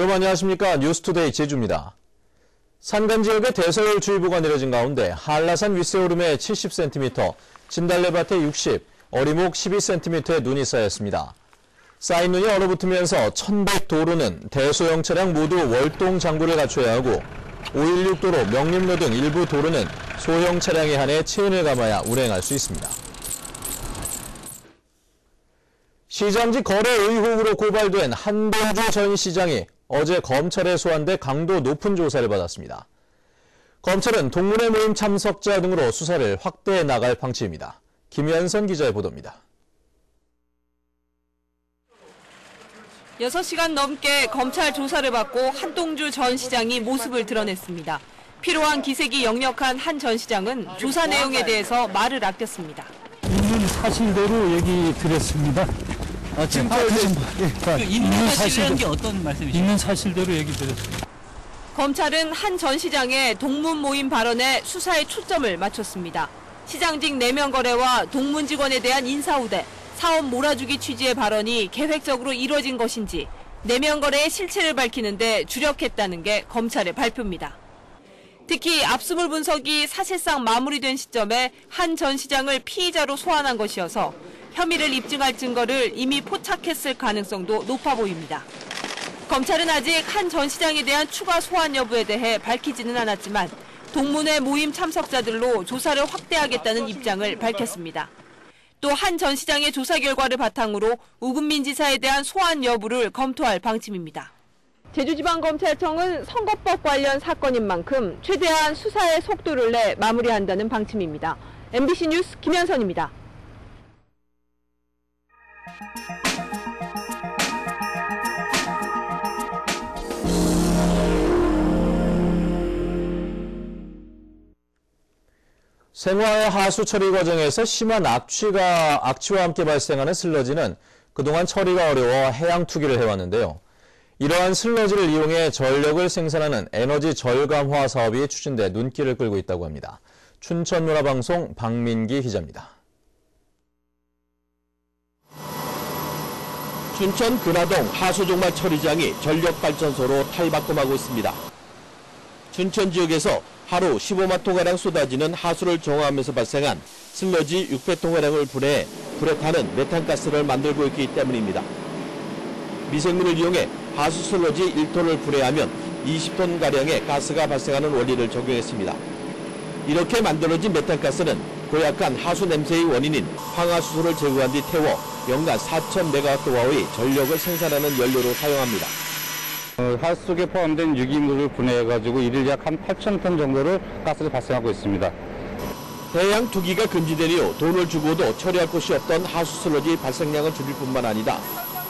여러분 안녕하십니까. 뉴스투데이 제주입니다. 산간 지역에 대서울주의보가 내려진 가운데 한라산 윗세오름에 70cm, 진달래밭에 60, 어리목 12cm의 눈이 쌓였습니다. 쌓인 눈이 얼어붙으면서 1100도로는 대소형 차량 모두 월동 장구를 갖춰야 하고 516도로, 명림로 등 일부 도로는 소형 차량에 한해 체인을 감아야 운행할 수 있습니다. 시장직 거래 의혹으로 고발된 한동주 전 시장이 어제 검찰에 소환돼 강도 높은 조사를 받았습니다. 검찰은 동문회 모임 참석자 등으로 수사를 확대해 나갈 방침입니다. 김현선 기자의 보도입니다. 6시간 넘게 검찰 조사를 받고 한동주 전 시장이 모습을 드러냈습니다. 필요한 기색이 역력한 한 전 시장은 조사 내용에 대해서 말을 아꼈습니다. 있는 사실대로 얘기 드렸습니다. 지금 있는 사실이라는 게 어떤 말씀이시죠? 있는 사실대로 얘기 드렸습니다. 검찰은 한 전 시장의 동문 모임 발언에 수사에 초점을 맞췄습니다. 시장직 내면 거래와 동문 직원에 대한 인사우대, 사업 몰아주기 취지의 발언이 계획적으로 이뤄진 것인지 내면 거래의 실체를 밝히는데 주력했다는 게 검찰의 발표입니다. 특히 압수물 분석이 사실상 마무리된 시점에 한 전 시장을 피의자로 소환한 것이어서 혐의를 입증할 증거를 이미 포착했을 가능성도 높아 보입니다. 검찰은 아직 한 전 시장에 대한 추가 소환 여부에 대해 밝히지는 않았지만 동문회 모임 참석자들로 조사를 확대하겠다는 입장을 밝혔습니다. 또 한 전 시장의 조사 결과를 바탕으로 우금민 지사에 대한 소환 여부를 검토할 방침입니다. 제주지방검찰청은 선거법 관련 사건인 만큼 최대한 수사의 속도를 내 마무리한다는 방침입니다. MBC 뉴스 김현선입니다. 생화의 하수 처리 과정에서 심한 악취와 함께 발생하는 슬러지는 그동안 처리가 어려워 해양 투기를 해왔는데요. 이러한 슬러지를 이용해 전력을 생산하는 에너지 절감화 사업이 추진돼 눈길을 끌고 있다고 합니다. 춘천문화방송 박민기 기자입니다. 춘천 근화동 하수종말 처리장이 전력발전소로 탈바꿈하고 있습니다. 춘천 지역에서 하루 15만 톤가량 쏟아지는 하수를 정화하면서 발생한 슬러지 600톤가량을 분해해 불에 타는 메탄가스를 만들고 있기 때문입니다. 미생물을 이용해 하수 슬러지 1톤을 분해하면 20톤가량의 가스가 발생하는 원리를 적용했습니다. 이렇게 만들어진 메탄가스는 고약한 하수 냄새의 원인인 황화수소를 제거한 뒤 태워 연간 4,000메가와트의 전력을 생산하는 연료로 사용합니다. 하수 속에 포함된 유기물을 분해해가지고 일일 약 한 8,000톤 정도를 가스를 발생하고 있습니다. 해양 투기가 금지된 이후 돈을 주고도 처리할 곳이 없던 하수 슬러지 발생량을 줄일 뿐만 아니라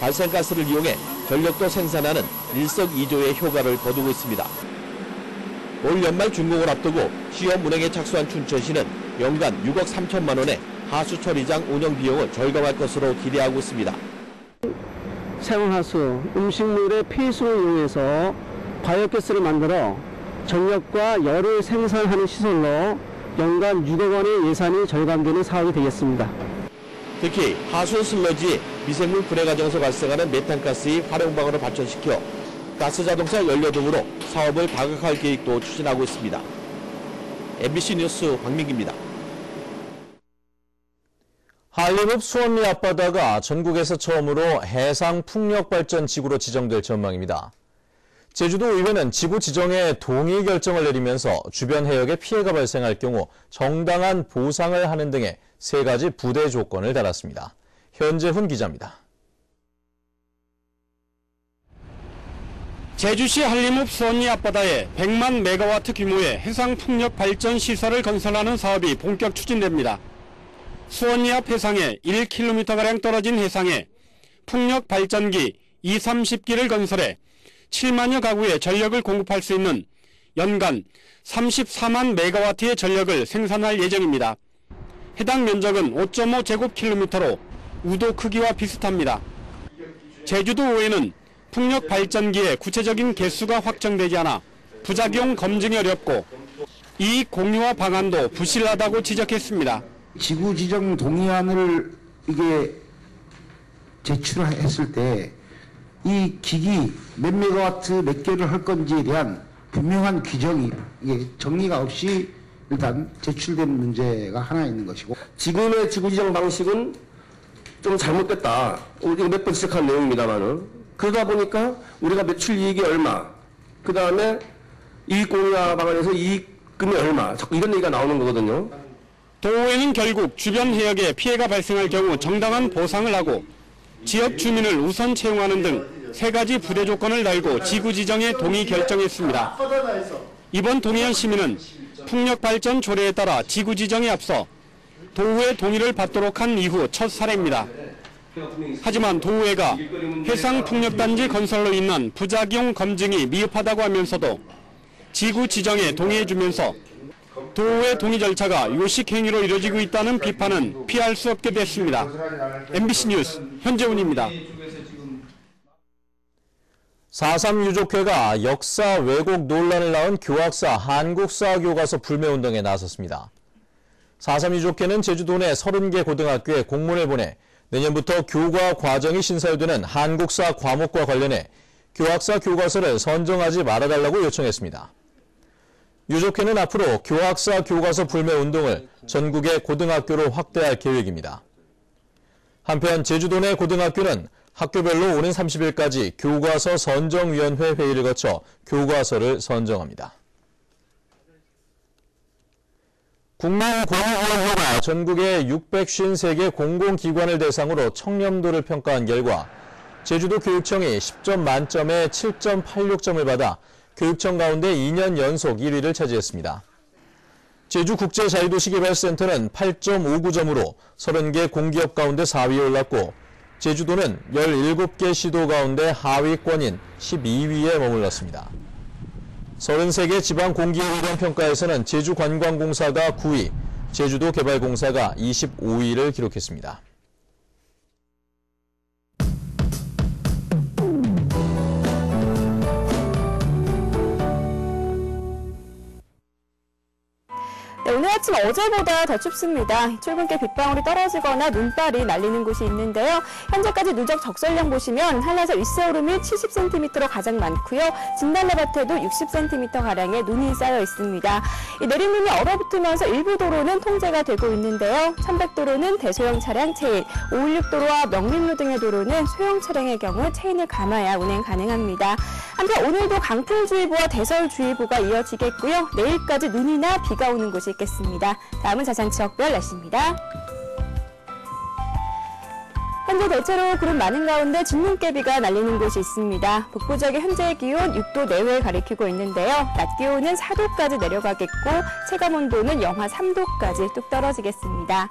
발생가스를 이용해 전력도 생산하는 일석이조의 효과를 거두고 있습니다. 올 연말 준공을 앞두고 시험 운행에 착수한 춘천시는 연간 6억 3천만 원의 하수 처리장 운영 비용을 절감할 것으로 기대하고 있습니다. 생화하수, 음식물의 폐수를 이용해서 바이오가스를 만들어 전력과 열을 생산하는 시설로 연간 6억 원의 예산이 절감되는 사업이 되겠습니다. 특히 하수 슬러지 미생물 분해 과정에서 발생하는 메탄가스의 활용 방안을 발전시켜 가스자동차 연료 등으로 사업을 다각화할 계획도 추진하고 있습니다. MBC 뉴스 박민기입니다. 한림읍 수원리 앞바다가 전국에서 처음으로 해상풍력발전지구로 지정될 전망입니다. 제주도 의회는 지구 지정에 동의 결정을 내리면서 주변 해역에 피해가 발생할 경우 정당한 보상을 하는 등의 3가지 부대 조건을 달았습니다. 현재훈 기자입니다. 제주시 한림읍 수원리 앞바다에 100만 메가와트 규모의 해상풍력 발전 시설을 건설하는 사업이 본격 추진됩니다. 수원리 앞 해상에 1km가량 떨어진 해상에 풍력 발전기 230기를 건설해 7만여 가구에 전력을 공급할 수 있는 연간 34만 메가와트의 전력을 생산할 예정입니다. 해당 면적은 5.5제곱킬로미터로 우도 크기와 비슷합니다. 제주도의회는 풍력 발전기의 구체적인 개수가 확정되지 않아 부작용 검증이 어렵고 이익 공유화 방안도 부실하다고 지적했습니다. 지구 지정 동의안을 이게 제출했을 때 이 기기 몇 메가와트 몇 개를 할 건지에 대한 분명한 규정이 정리가 없이 일단 제출된 문제가 하나 있는 것이고, 지금의 지구지정 방식은 좀 잘못됐다. 우리가 몇 번 지적한 내용입니다만은, 그러다 보니까 우리가 매출 이익이 얼마, 그 다음에 이익 공유화 방안에서 이익금이 얼마, 자꾸 이런 얘기가 나오는 거거든요. 도의회는 결국 주변 해역에 피해가 발생할 경우 정당한 보상을 하고 지역 주민을 우선 채용하는 등 3가지 부대 조건을 달고 지구 지정에 동의 결정했습니다. 이번 동해안 시민은 풍력 발전 조례에 따라 지구 지정에 앞서 도의회 동의를 받도록 한 이후 첫 사례입니다. 하지만 도의회가 해상 풍력단지 건설로 인한 부작용 검증이 미흡하다고 하면서도 지구 지정에 동의해주면서 도의회 동의 절차가 요식 행위로 이루어지고 있다는 비판은 피할 수 없게 됐습니다. MBC 뉴스 현재훈입니다. 4.3 유족회가 역사 왜곡 논란을 낳은 교학사 한국사 교과서 불매운동에 나섰습니다. 4.3 유족회는 제주도 내 30개 고등학교에 공문을 보내 내년부터 교과 과정이 신설되는 한국사 과목과 관련해 교학사 교과서를 선정하지 말아달라고 요청했습니다. 유족회는 앞으로 교학사 교과서 불매 운동을 전국의 고등학교로 확대할 계획입니다. 한편 제주도 내 고등학교는 학교별로 오는 30일까지 교과서 선정위원회 회의를 거쳐 교과서를 선정합니다. 국민공익위원회가 전국의 653개 공공기관을 대상으로 청렴도를 평가한 결과 제주도 교육청이 10점 만점에 7.86점을 받아 교육청 가운데 2년 연속 1위를 차지했습니다. 제주국제자유도시개발센터는 8.59점으로 30개 공기업 가운데 4위에 올랐고 제주도는 17개 시도 가운데 하위권인 12위에 머물렀습니다. 33개 지방공기업에 대한 평가에서는 제주관광공사가 9위, 제주도개발공사가 25위를 기록했습니다. 네, 오늘 아침 어제보다 더 춥습니다. 출근길 빗방울이 떨어지거나 눈발이 날리는 곳이 있는데요. 현재까지 누적 적설량 보시면 한라산 윗세오름이 70cm로 가장 많고요. 진달래밭에도 60cm가량의 눈이 쌓여 있습니다. 이 내리눈이 얼어붙으면서 일부 도로는 통제가 되고 있는데요. 천백도로는 대소형 차량 체인, 516도로와 명림로 등의 도로는 소형 차량의 경우 체인을 감아야 운행 가능합니다. 한편 오늘도 강풍주의보와 대설주의보가 이어지겠고요. 내일까지 눈이나 비가 오는 곳이 있겠습니다. 다음은 자세한 지역별 날씨입니다. 현재 대체로 구름 많은 가운데 진눈깨비가 날리는 곳이 있습니다. 북부 지역의 현재의 기온 6도 내외를 가리키고 있는데요. 낮 기온은 4도까지 내려가겠고 체감 온도는 영하 3도까지 뚝 떨어지겠습니다.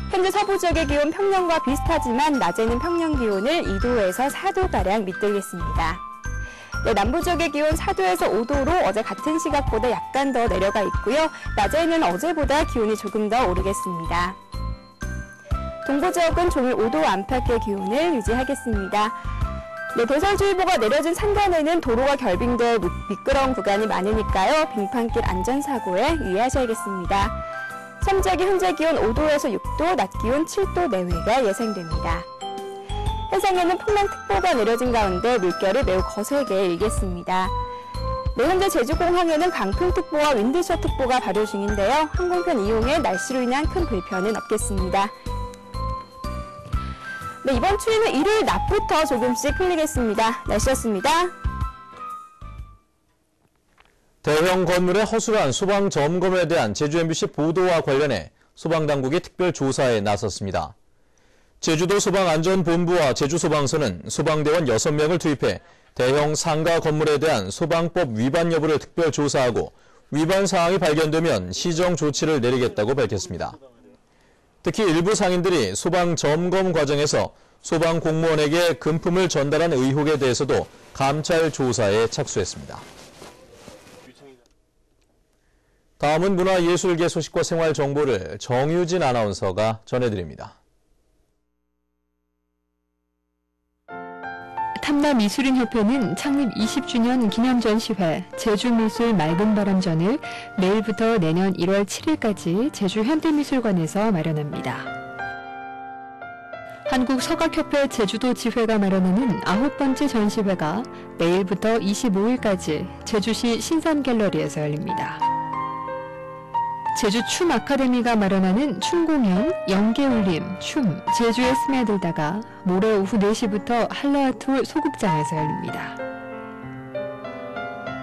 현재 서부 지역의 기온 평년과 비슷하지만 낮에는 평년 기온을 2도에서 4도가량 밑들겠습니다. 네, 남부 지역의 기온 4도에서 5도로 어제 같은 시각보다 약간 더 내려가 있고요. 낮에는 어제보다 기온이 조금 더 오르겠습니다. 동부 지역은 종일 5도 안팎의 기온을 유지하겠습니다. 네, 대설주의보가 내려진 산간에는 도로가 결빙돼 미끄러운 구간이 많으니까요. 빙판길 안전사고에 유의하셔야겠습니다. 섬 지역의 현재 기온 5도에서 6도, 낮 기온 7도 내외가 예상됩니다. 해상에는 풍랑특보가 내려진 가운데 물결이 매우 거세게 일겠습니다. 네, 현재 제주공항에는 강풍특보와 윈드셔특보가 발효 중인데요. 항공편 이용에 날씨로 인한 큰 불편은 없겠습니다. 네, 이번 추위는 일요일 낮부터 조금씩 풀리겠습니다. 날씨였습니다. 대형 건물의 허술한 소방 점검에 대한 제주 MBC 보도와 관련해 소방당국이 특별조사에 나섰습니다. 제주도 소방안전본부와 제주소방서는 소방대원 6명을 투입해 대형 상가 건물에 대한 소방법 위반 여부를 특별조사하고 위반 사항이 발견되면 시정 조치를 내리겠다고 밝혔습니다. 특히 일부 상인들이 소방 점검 과정에서 소방 공무원에게 금품을 전달한 의혹에 대해서도 감찰 조사에 착수했습니다. 다음은 문화예술계 소식과 생활 정보를 정유진 아나운서가 전해드립니다. 탐나미술인협회는 창립 20주년 기념 전시회 제주미술 맑은 바람전을 내일부터 내년 1월 7일까지 제주 현대미술관에서 마련합니다. 한국서각협회 제주도 지회가 마련하는 9번째 전시회가 내일부터 25일까지 제주시 신산갤러리에서 열립니다. 제주 춤 아카데미가 마련하는 춤공연, 연계울림, 춤, 제주에 스며들다가 모레 오후 4시부터 한라아톨 소극장에서 열립니다.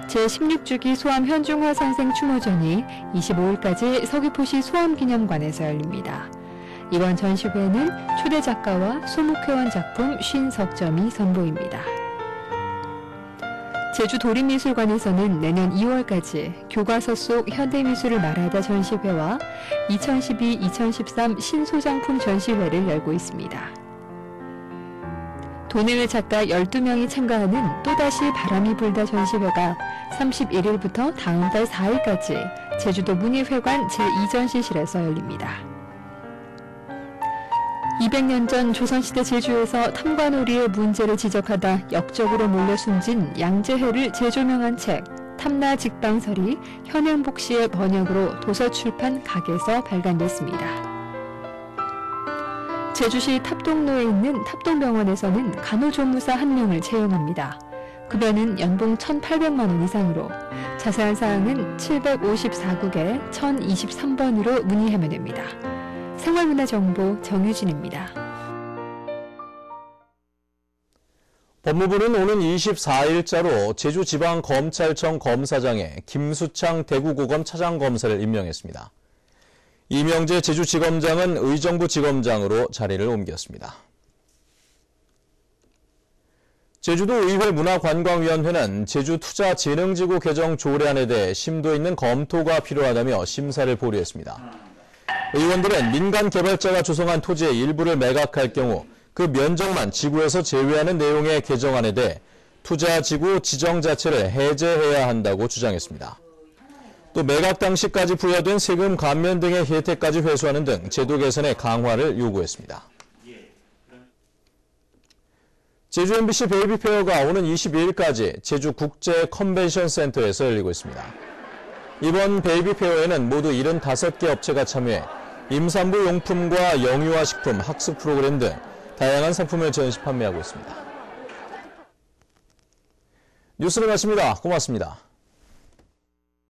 제16주기 소암 현중화 선생 추모전이 25일까지 서귀포시 소암기념관에서 열립니다. 이번 전시회는 초대 작가와 소목회원 작품 50석점이 선보입니다. 제주도립미술관에서는 내년 2월까지 교과서 속 현대미술을 말하다 전시회와 2012-2013 신소장품 전시회를 열고 있습니다. 도내외 작가 12명이 참가하는 또다시 바람이 불다 전시회가 31일부터 다음 달 4일까지 제주도 문예회관 제2전시실에서 열립니다. 200년 전 조선시대 제주에서 탐관오리의 문제를 지적하다 역적으로 몰려 숨진 양재해를 재조명한 책 탐나직방설이 현행복 씨의 번역으로 도서출판 각에서 발간됐습니다. 제주시 탑동로에 있는 탑동병원에서는 간호조무사 1명을 채용합니다. 급여는 연봉 1,800만 원 이상으로 자세한 사항은 754국에 1023번으로 문의하면 됩니다. 생활문화정보 정유진입니다. 법무부는 오는 24일자로 제주지방검찰청 검사장에 김수창 대구고검 차장검사를 임명했습니다. 이명재 제주지검장은 의정부지검장으로 자리를 옮겼습니다. 제주도의회 문화관광위원회는 제주투자진흥지구 개정 조례안에 대해 심도 있는 검토가 필요하다며 심사를 보류했습니다. 의원들은 민간 개발자가 조성한 토지의 일부를 매각할 경우 그 면적만 지구에서 제외하는 내용의 개정안에 대해 투자지구 지정 자체를 해제해야 한다고 주장했습니다. 또 매각 당시까지 부여된 세금 감면 등의 혜택까지 회수하는 등 제도 개선의 강화를 요구했습니다. 제주 MBC 베이비 페어가 오는 22일까지 제주 국제 컨벤션 센터에서 열리고 있습니다. 이번 베이비 페어에는 모두 75개 업체가 참여해 임산부 용품과 영유아 식품, 학습 프로그램 등 다양한 상품을 전시 판매하고 있습니다. 뉴스를 마칩니다. 고맙습니다.